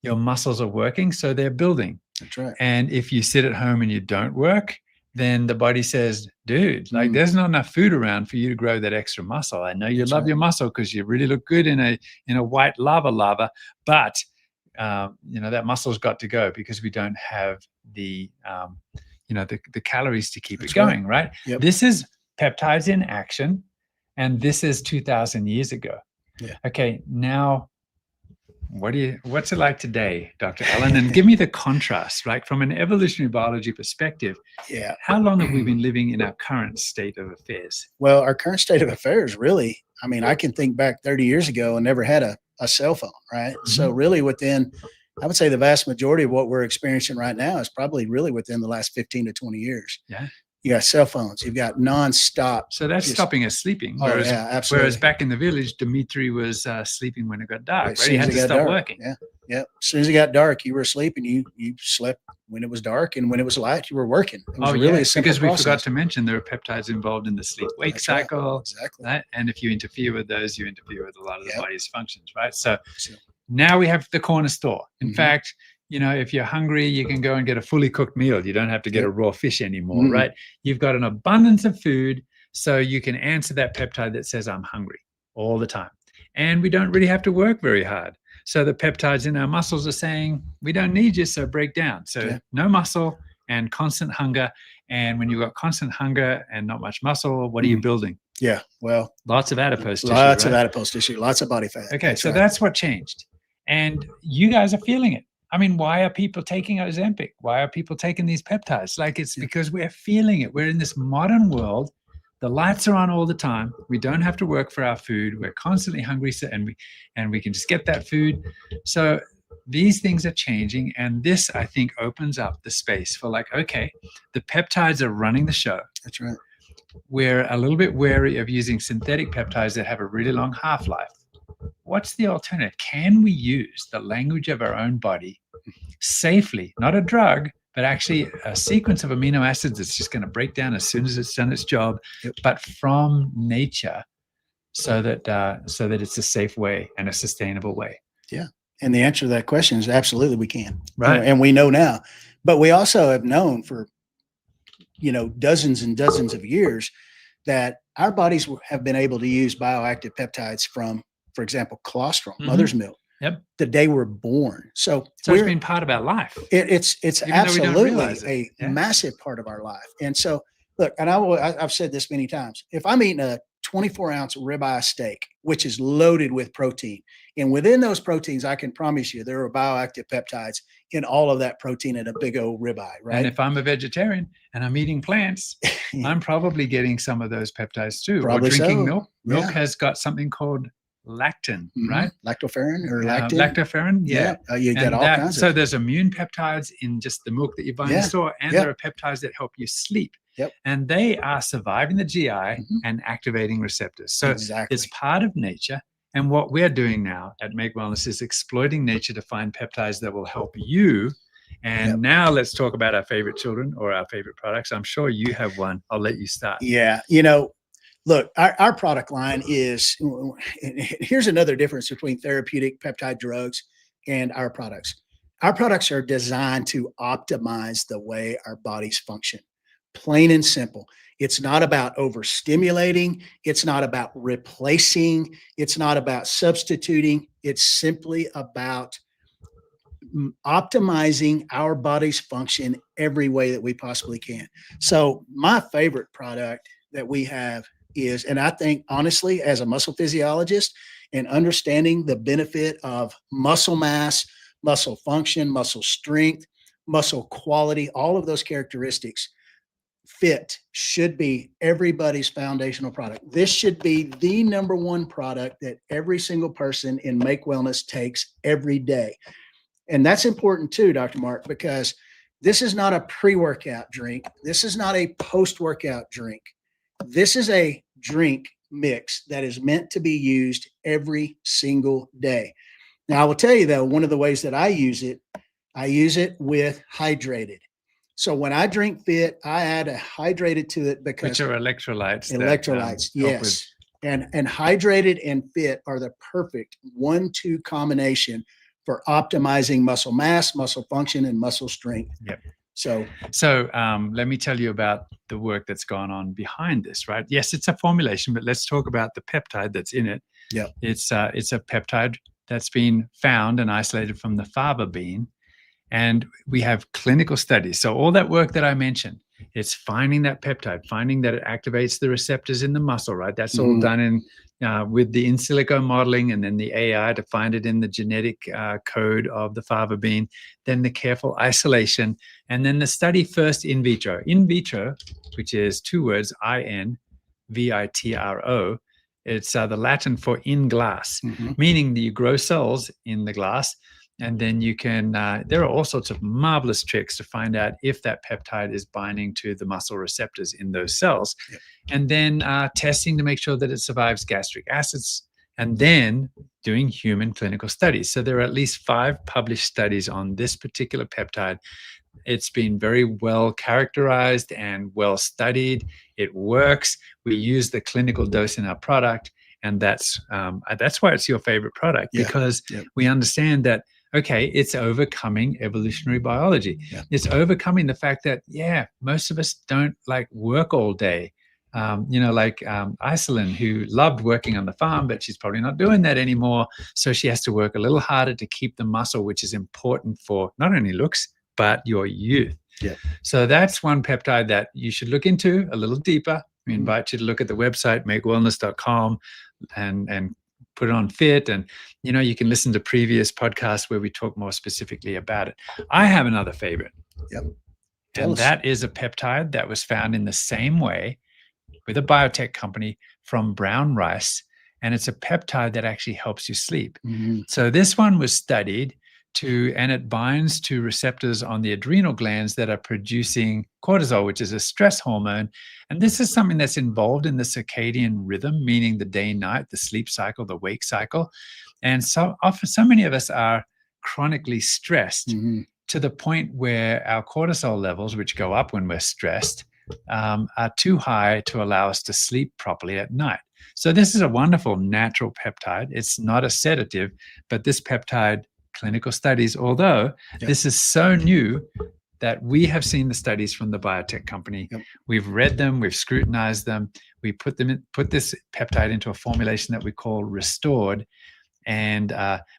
Your muscles are working, so they're building. That's right. And if you sit at home and you don't work, then the body says, dude, like there's not enough food around for you to grow that extra muscle. I know you love your muscle because you really look good in a white lava, but that muscle's got to go because we don't have the calories to keep it going, right? This is peptides in action, and this is 2,000 years ago. Okay, now what's it like today, Dr. Allen? And give me the contrast, right? From an evolutionary biology perspective, how long have we been living in our current state of affairs? Well, our current state of affairs, really, I mean, I can think back 30 years ago and never had a cell phone, right? So really within, I would say the vast majority of what we're experiencing right now is probably really within the last 15 to 20 years. You got cell phones, you've got nonstop. So that's stopping us sleeping. Absolutely. Whereas back in the village, Dimitri was sleeping when it got dark. Right? He had to stop working. As soon as it got dark, you were asleep, and you slept when it was dark, and when it was light, you were working. It was really a simple because we process. forgot to mention there are peptides involved in the sleep-wake cycle. Exactly. Right? And if you interfere with those, you interfere with a lot of the body's functions, right? So now we have the corner store. In fact, if you're hungry, you can go and get a fully cooked meal. You don't have to get a raw fish anymore, right? You've got an abundance of food, so you can answer that peptide that says, I'm hungry all the time. And we don't really have to work very hard. So the peptides in our muscles are saying, we don't need you, so break down. So no muscle and constant hunger. And when you've got constant hunger and not much muscle, what are you building? Well, lots of adipose tissue. Lots of adipose tissue, lots of body fat. Okay, that's what changed. And you guys are feeling it. I mean, why are people taking Ozempic? Why are people taking these peptides? Like, it's because we're feeling it. We're in this modern world. The lights are on all the time. We don't have to work for our food. We're constantly hungry, and we can just get that food. So these things are changing, and this, I think, opens up the space for like, okay, the peptides are running the show. That's right. We're a little bit wary of using synthetic peptides that have a really long half-life. What's the alternative? Can we use the language of our own body safely, not a drug, but actually a sequence of amino acids that's just going to break down as soon as it's done its job, but from nature, so that it's a safe way and a sustainable way? Yeah. And the answer to that question is absolutely we can. Right. And we know now. But we also have known for, dozens and dozens of years that our bodies have been able to use bioactive peptides from, for example, colostrum, mother's milk, the day we're born. So it's been part of our life. It's absolutely a Yeah. massive part of our life. And so, look, and I've said this many times, if I'm eating a 24-ounce ribeye steak, which is loaded with protein, and within those proteins, I can promise you there are bioactive peptides in all of that protein in a big old ribeye, right? And if I'm a vegetarian and I'm eating plants, I'm probably getting some of those peptides too. Probably or drinking so. milk. Milk Yeah. has got something called lactin, right? Lactoferrin or lactin. Lactoferrin, yeah. You get all kinds So of. there's immune peptides in just the milk that you buy in the store, and there are peptides that help you sleep. Yep. And they are surviving the GI and activating receptors. So it's part of nature. And what we're doing now at Make Wellness is exploiting nature to find peptides that will help you. And now let's talk about our favorite children or our favorite products. I'm sure you have one. I'll let you start. Yeah. Look, our product line is, here's another difference between therapeutic peptide drugs and our products. Our products are designed to optimize the way our bodies function, plain and simple. It's not about overstimulating. It's not about replacing. It's not about substituting. It's simply about optimizing our body's function every way that we possibly can. So my favorite product that we have is, and I think honestly, as a muscle physiologist and understanding the benefit of muscle mass, muscle function, muscle strength, muscle quality, all of those characteristics, fit should be everybody's foundational product. This should be the number one product that every single person in Make Wellness takes every day. And that's important too, Dr. Mark, because this is not a pre-workout drink. This is not a post-workout drink. This is a drink mix that is meant to be used every single day. Now, I will tell you though, one of the ways that I use it with hydrated. So when I drink Fit, I add a hydrated to it because which are electrolytes. Electrolytes, yes. And hydrated and Fit are the perfect 1-2 combination for optimizing muscle mass, muscle function, and muscle strength. Yep. So let me tell you about the work that's gone on behind this, right? Yes, it's a formulation, but let's talk about the peptide that's in it. Yeah. It's a peptide that's been found and isolated from the fava bean. And we have clinical studies. So all that work that I mentioned, it's finding that peptide, finding that it activates the receptors in the muscle, right? That's all done in with the in silico modeling, and then the AI to find it in the genetic code of the fava bean, then the careful isolation, and then the study first in vitro. In vitro, which is 2 words, in vitro, it's the Latin for in glass, meaning that you grow cells in the glass. And then you can, there are all sorts of marvelous tricks to find out if that peptide is binding to the muscle receptors in those cells. Yep. And then testing to make sure that it survives gastric acids, and then doing human clinical studies. So there are at least 5 published studies on this particular peptide. It's been very well characterized and well studied. It works. We use the clinical dose in our product. And that's why it's your favorite product, because we understand that, okay, it's overcoming evolutionary biology. Yeah. It's overcoming the fact that, most of us don't like work all day. Like Iselin, who loved working on the farm, but she's probably not doing that anymore. So she has to work a little harder to keep the muscle, which is important for not only looks, but your youth. Yeah. So that's one peptide that you should look into a little deeper. We invite you to look at the website, makewellness.com, and put it on Fit, and you can listen to previous podcasts where we talk more specifically about it. I have another favorite. Yep. And that is a peptide that was found in the same way with a biotech company from brown rice. And it's a peptide that actually helps you sleep. Mm-hmm. So this one was studied and it binds to receptors on the adrenal glands that are producing cortisol, which is a stress hormone. And this is something that's involved in the circadian rhythm, meaning the day and night, the sleep cycle, the wake cycle. And so often, so many of us are chronically stressed Mm-hmm. to the point where our cortisol levels, which go up when we're stressed, are too high to allow us to sleep properly at night. So this is a wonderful natural peptide. It's not a sedative, but this peptide, clinical studies, although this is so new that we have seen the studies from the biotech company. We've read them, we've scrutinized them. We put this peptide into a formulation that we call Restored. And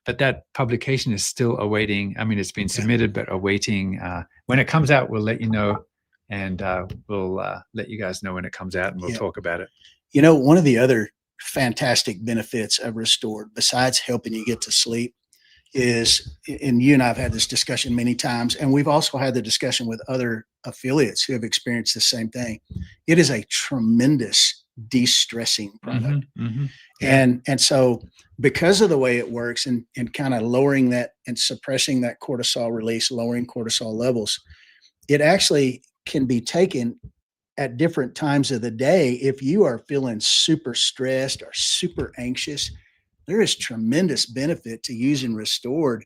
but that publication is still awaiting. I mean, it's been submitted, but awaiting. When it comes out, we'll let you know, and we'll let you guys know when it comes out, and we'll talk about it. One of the other fantastic benefits of Restored, besides helping you get to sleep, is, and you and I have had this discussion many times, and we've also had the discussion with other affiliates who have experienced the same thing. It is a tremendous de-stressing product. Mm-hmm, mm-hmm. And so because of the way it works and kind of lowering that and suppressing that cortisol release, lowering cortisol levels, it actually can be taken at different times of the day. If you are feeling super stressed or super anxious, there is tremendous benefit to using Restored,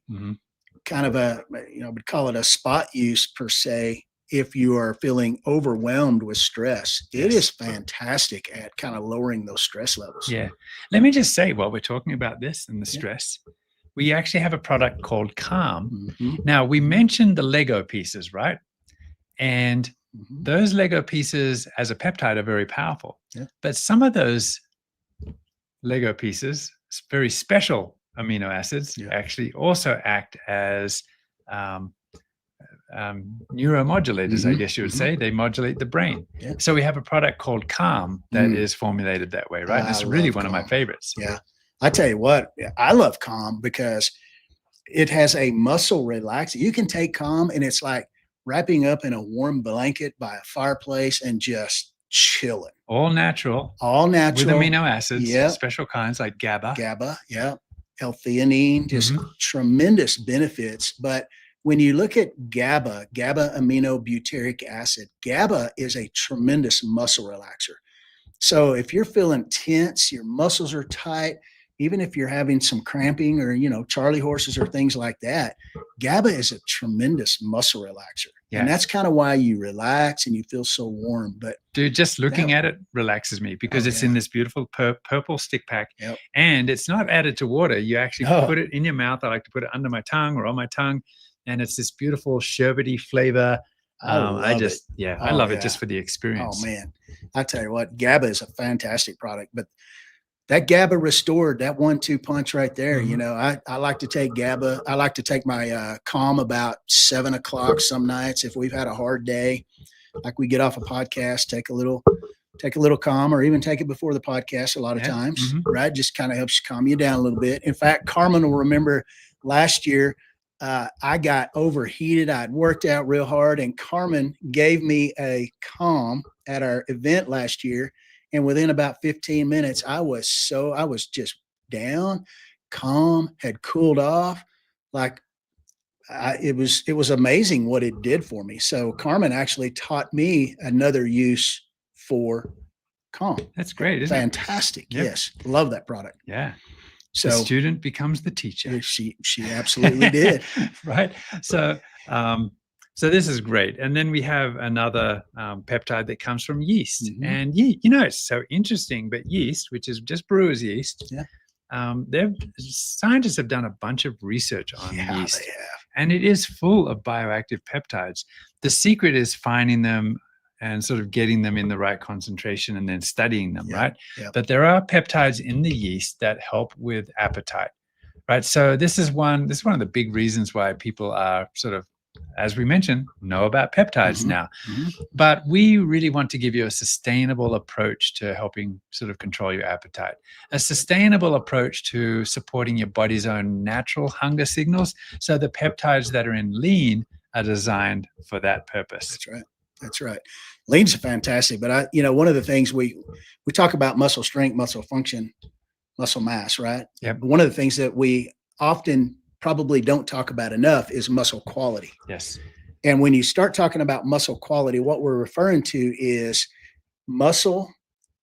kind of we'd call it a spot use per se. If you are feeling overwhelmed with stress, it is fantastic at kind of lowering those stress levels. Yeah. Let me just say, while we're talking about this and the stress, we actually have a product called Calm. Mm-hmm. Now, we mentioned the Lego pieces, right? And those Lego pieces as a peptide are very powerful. Yeah. But some of those Lego pieces, very special amino acids, actually also act as neuromodulators, I guess you would say. They modulate the brain. Yeah. So we have a product called Calm that is formulated that way, right? And it's really one of my favorites. Yeah. I tell you what, I love Calm because it has a muscle relaxer. You can take Calm and it's like wrapping up in a warm blanket by a fireplace and just chilling. All natural. With amino acids, special kinds like GABA. L-theanine, just tremendous benefits. But when you look at GABA aminobutyric acid, GABA is a tremendous muscle relaxer. So if you're feeling tense, your muscles are tight, even if you're having some cramping or, Charlie horses or things like that, GABA is a tremendous muscle relaxer. Yeah. And that's kind of why you relax and you feel so warm. But dude, just looking at it relaxes me because it's in this beautiful purple stick pack and it's not added to water. You actually put it in your mouth. I like to put it under my tongue or on my tongue. And it's this beautiful sherbety flavor. I love it just for the experience. Oh man, I tell you what, GABA is a fantastic product, but that GABA Restored, that 1-2 punch right there, I like to take GABA. I like to take my Calm about 7 o'clock some nights. If we've had a hard day, like we get off a podcast, take a little Calm, or even take it before the podcast a lot of times, right? Just kind of helps you calm you down a little bit. In fact, Carmen will remember last year, I got overheated. I'd worked out real hard, and Carmen gave me a Calm at our event last year. And within about 15 minutes, I was just down, calm, had cooled off. Like it was amazing what it did for me. So Carmen actually taught me another use for Calm. That's great. Fantastic. Yes. Love that product. Yeah. So the student becomes the teacher. She absolutely did. Right. So this is great. And then we have another peptide that comes from yeast. And it's so interesting, but yeast, which is just brewer's yeast, scientists have done a bunch of research on yeast. They have. And it is full of bioactive peptides. The secret is finding them and sort of getting them in the right concentration and then studying them, right? Yeah. But there are peptides in the yeast that help with appetite, right? So this is one of the big reasons why people are sort of as we mentioned, know about peptides now. But we really want to give you a sustainable approach to helping sort of control your appetite, a sustainable approach to supporting your body's own natural hunger signals. So the peptides that are in lean are designed for that purpose. That's right. That's right. Lean's fantastic, but one of the things we talk about muscle strength, muscle function, muscle mass, right? Yep. But one of the things that we often probably don't talk about enough is muscle quality. Yes. And when you start talking about muscle quality, what we're referring to is muscle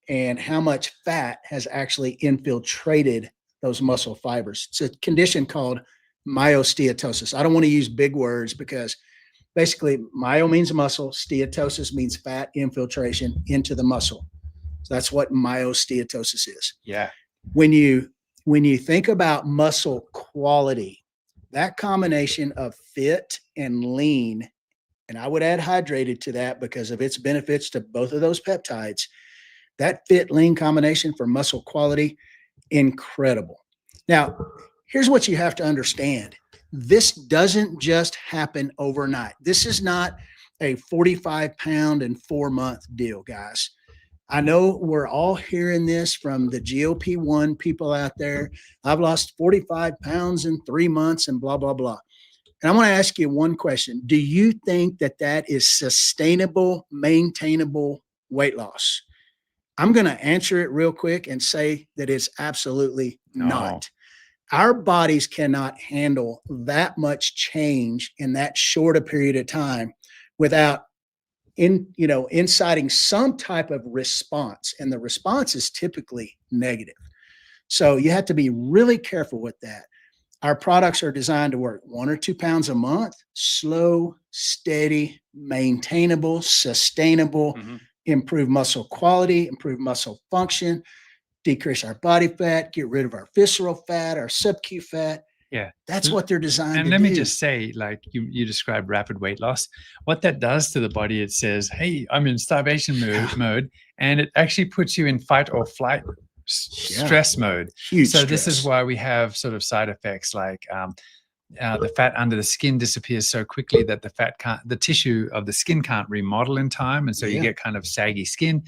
and how much fat has actually infiltrated those muscle fibers. It's a condition called myosteatosis. I don't want to use big words because basically myo means muscle, steatosis means fat infiltration into the muscle. So that's what myosteatosis is. Yeah. When you think about muscle quality, that combination of fit and lean, and I would add hydrated to that because of its benefits to both of those peptides, that fit lean combination for muscle quality, incredible. Now, here's what you have to understand. This doesn't just happen overnight. This is not a 45-pound and 4-month deal, guys. I know we're all hearing this from the GLP-1 people out there. I've lost 45 pounds in 3 months and blah, blah, blah. And I want to ask you one question. Do you think that is sustainable, maintainable weight loss? I'm going to answer it real quick and say that it's absolutely not. Our bodies cannot handle that much change in that short a period of time without inciting some type of response, and the response is typically negative. So you have to be really careful with that. Our products are designed to work 1 or 2 pounds a month, slow, steady, maintainable, sustainable, improve muscle quality, improve muscle function, decrease our body fat, get rid of our visceral fat, our sub-Q fat. Yeah. That's what they're designed to do. And let me just say, like you described rapid weight loss, what that does to the body, it says, hey, I'm in starvation mode, and it actually puts you in fight or flight stress mode. Huge so stress. This is why we have sort of side effects like the fat under the skin disappears so quickly that the tissue of the skin can't remodel in time. And so you get kind of saggy skin.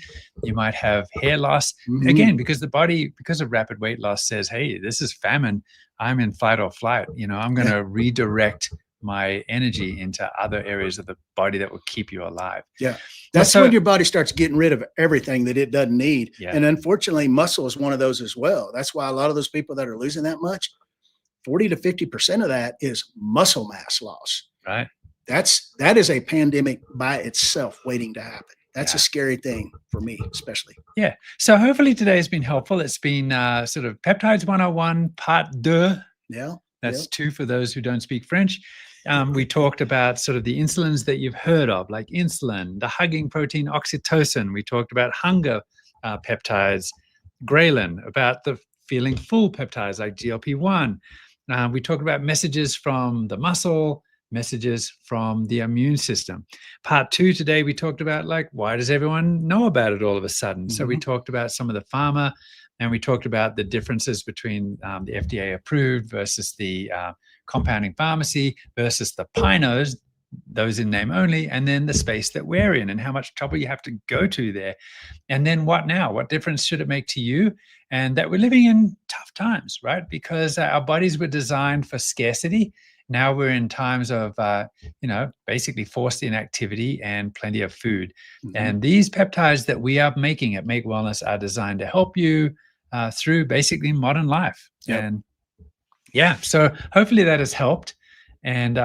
You might have hair loss. Again, because the body, because of rapid weight loss, says, hey, this is famine. I'm in fight or flight. I'm going to redirect my energy into other areas of the body that will keep you alive. Yeah. That's when your body starts getting rid of everything that it doesn't need. Yeah. And unfortunately, muscle is one of those as well. That's why a lot of those people that are losing that much, 40 to 50% of that is muscle mass loss. Right. That is a pandemic by itself waiting to happen. That's a scary thing for me, especially. Yeah. So hopefully today has been helpful. It's been sort of Peptides 101, part 2. Yeah. That's 2 for those who don't speak French. We talked about sort of the insulins that you've heard of, like insulin, the hugging protein oxytocin. We talked about hunger peptides, ghrelin, about the feeling full peptides like GLP-1. We talked about messages from the muscle, messages from the immune system. Part 2 today, we talked about like, why does everyone know about it all of a sudden? So we talked about some of the pharma, and we talked about the differences between the FDA approved versus the compounding pharmacy versus the PINOs, those in name only, and then the space that we're in and how much trouble you have to go to there. And then what now? What difference should it make to you? And that we're living in tough times, right? Because our bodies were designed for scarcity. Now we're in times of, basically forced inactivity and plenty of food. And these peptides that we are making at Make Wellness are designed to help you through basically modern life. And so hopefully that has helped. And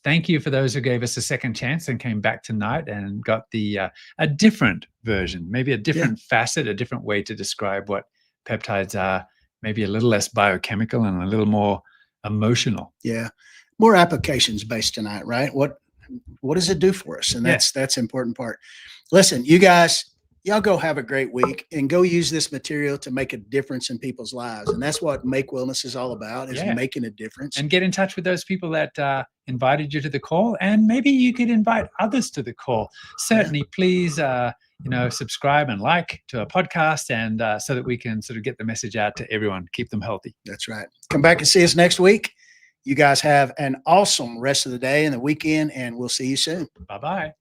thank you for those who gave us a second chance and came back tonight and got a different version, maybe a different facet, a different way to describe what peptides are, maybe a little less biochemical and a little more emotional. Yeah. More applications based tonight, right? What does it do for us? And that's the important part. Listen, you guys, y'all go have a great week and go use this material to make a difference in people's lives. And that's what Make Wellness is all about, is making a difference. And get in touch with those people that invited you to the call, and maybe you could invite others to the call. Certainly, please, subscribe and like to our podcast, and so that we can sort of get the message out to everyone, keep them healthy. That's right. Come back and see us next week. You guys have an awesome rest of the day and the weekend, and we'll see you soon. Bye-bye.